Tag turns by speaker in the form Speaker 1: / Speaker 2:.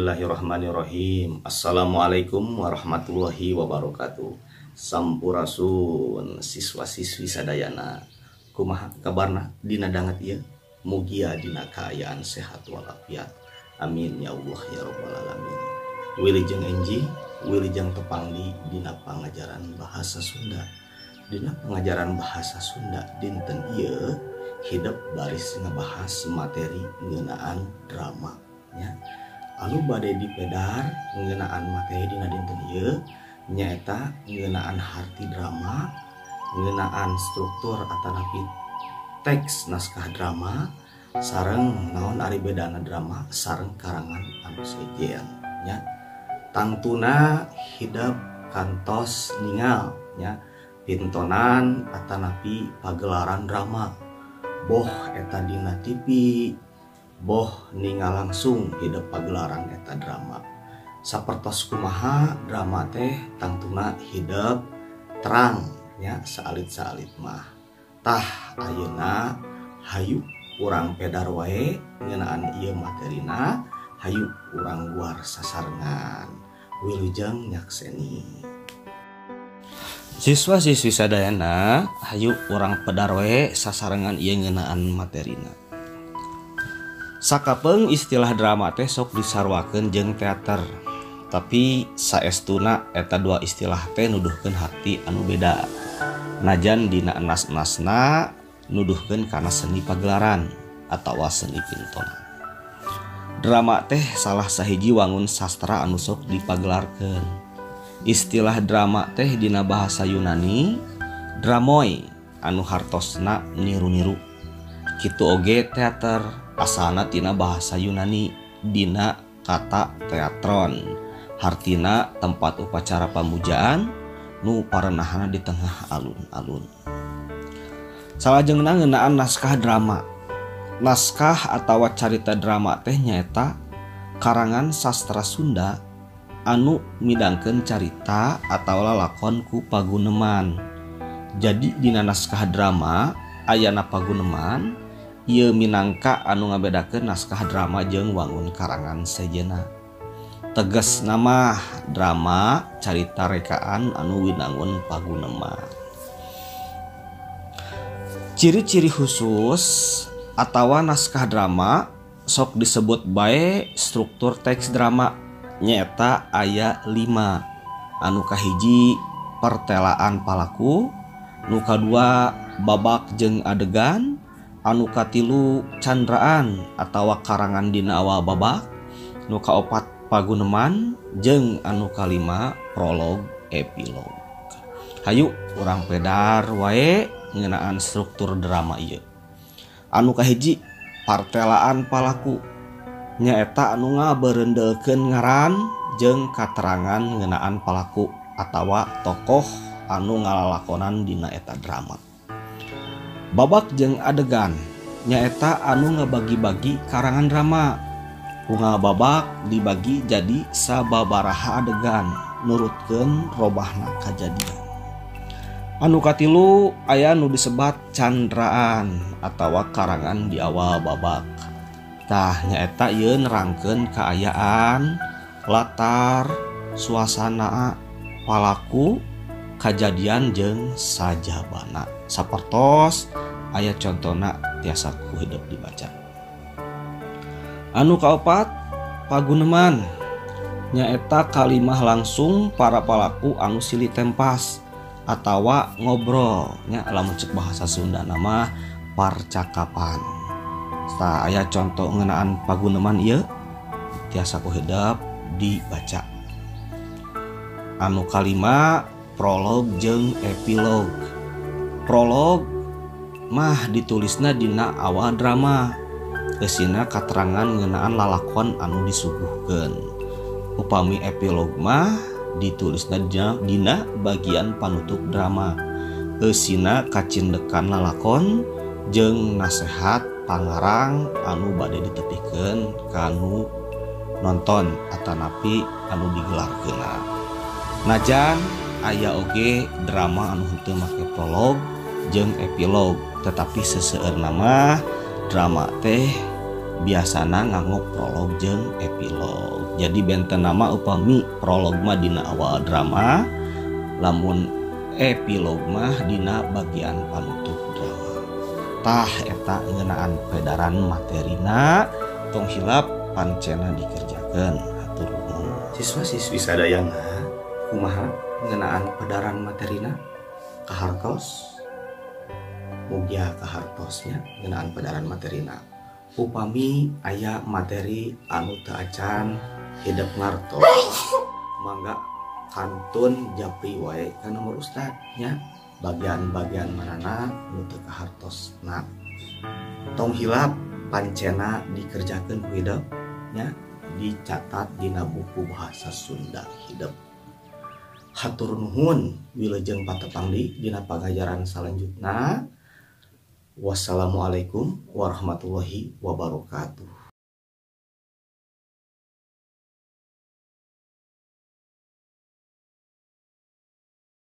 Speaker 1: Bismillahirrahmanirrahim. Assalamualaikum warahmatullahi wabarakatuh. Sampurasun siswa-siswi sadayana. Kumaha kabarna dina dangat ieu? Mugia dina kaayaan sehat walafiat. Amin ya Allah ya rabbal alamin. Wilujeng enji, wilujeng tepangdi dina pangajaran bahasa Sunda. Dina pengajaran bahasa Sunda dinten ieu hidup baris ngabahas materi ngeunaan drama nya. Anu bade dipedar ngeunaan materi dina dinten ieu nyaeta ngeunaan harti drama, ngeunaan struktur atanapi teks naskah drama, sareng naon ari bedana drama sareng karangan anu sejen nya. Tangtuna hidup kantos ningal nya pintonan atanapi pagelaran drama. Boh eta dina TV, boh ningal langsung hidup pagelaran eta drama. Sapertos kumaha drama teh tangtuna hidup terang nya saalit-saalit mah. Tah ayeuna hayu urang pedar wae ngeunaan ieu materina, hayu urang guar sasarengan. Wilujeng nyakseni. Siswa-siswi sadayana hayu urang pedar wae sasarengan ieu ngeunaan materina. Sakapeung istilah drama teh sok disarwakeun jeung teater. Tapi saestuna eta dua istilah teh nuduhkeun harti anu beda. Najan dina enas-enasna nuduhkeun kana seni pagelaran atawa seni pintonan. Drama teh salah sahiji wangun sastra anu sok dipagelarkeun. Istilah drama teh dina bahasa Yunani dramoi anu hartosna niru-niru. Kitu oge teater asalna tina bahasa Yunani dina kata teatron, hartina tempat upacara pamujaan nu parenahna di tengah alun-alun. Salajengna ngeunaan naskah drama. Naskah atawa carita drama teh nyaeta karangan sastra Sunda anu midangkeun carita atawa lalakon ku paguneman. Jadi dina naskah drama ayana paguneman ieu minangka anu ngabedakeun naskah drama jeung wangun karangan sejenna. Teges nama drama carita rekaan anu winangun paguneman. Ciri-ciri khusus atawa naskah drama sok disebut bae struktur teks drama nyaeta aya 5. Anu kahiji pertelaan palaku, nu kadua babak jeung adegan, anu katilu candraan atawa karangan dina awal babak, nu kaopat paguneman, jeung anu kalima prolog epilog. Hayu urang pedar wae ngeunaan struktur drama ieu. Anu kahiji partelaan palaku nyaeta anu ngaberendelkeun ngaran jeung katerangan ngeunaan palaku atawa tokoh anu ngalalakonan dina eta drama. Babak jeung adegan nyaeta anu ngabagi-bagi karangan drama. Unggal babak dibagi jadi sababaraha adegan nurutkeun robahna kajadian. Anu katilu aya nu disebat candraan atawa karangan di awal babak. Tah nyaeta ieu nerangkeun kaayaan, latar, suasana, palaku, kajadian jeung sajabana. Sapertos aya contona tiasa ku hidup dibaca. Anu kaopat paguneman nyaeta kalimah langsung para palaku anu silih tempas atawa ngobrol nya lamun ceuk bahasa Sunda nama parcakapan. Tah aya contoh ngeunaan paguneman ieu tiasa ku hidup dibaca. Anu kalima prolog jeung epilog. Prolog mah ditulisna dina awal drama. Eusina katerangan ngeunaan lalakon anu disuguhkeun. Upami epilog mah ditulisna dina bagian panutup drama. Eusina kacindekan lalakon jeung nasehat pangarang anu bade ditepikeun kanu nonton atanapi anu digelarkeunna. Najan aya oge drama anu henteu make prolog jeung epilog, tetapi seseueurna mah drama teh biasana nganggo prolog jeung epilog. Jadi benten nama upami prolog mah dina awal drama, lamun epilog mah dina bagian panutup drama. Tah eta ngeunaan peredaran materina, tong hilap pancena dikerjakeun. Hatur nuhun. Siswa-siswi sadayana kumaha ngeunaan peredaran materina kahartos? Mugia kahartosnya ngeunaan peredaran materina. Upami aya materi anu teu acan hidup ngartos, mangga kantun japri wae ka nomor ustadnya bagian-bagian manana nu teu kahartosna. Tong hilap pancena dikerjakeun ku hidup nya dicatat dina buku bahasa Sunda hidup. Hatur nuhun wilujeng patepangdi dina pangajaran salanjutna. Wassalamualaikum warahmatullahi wabarakatuh.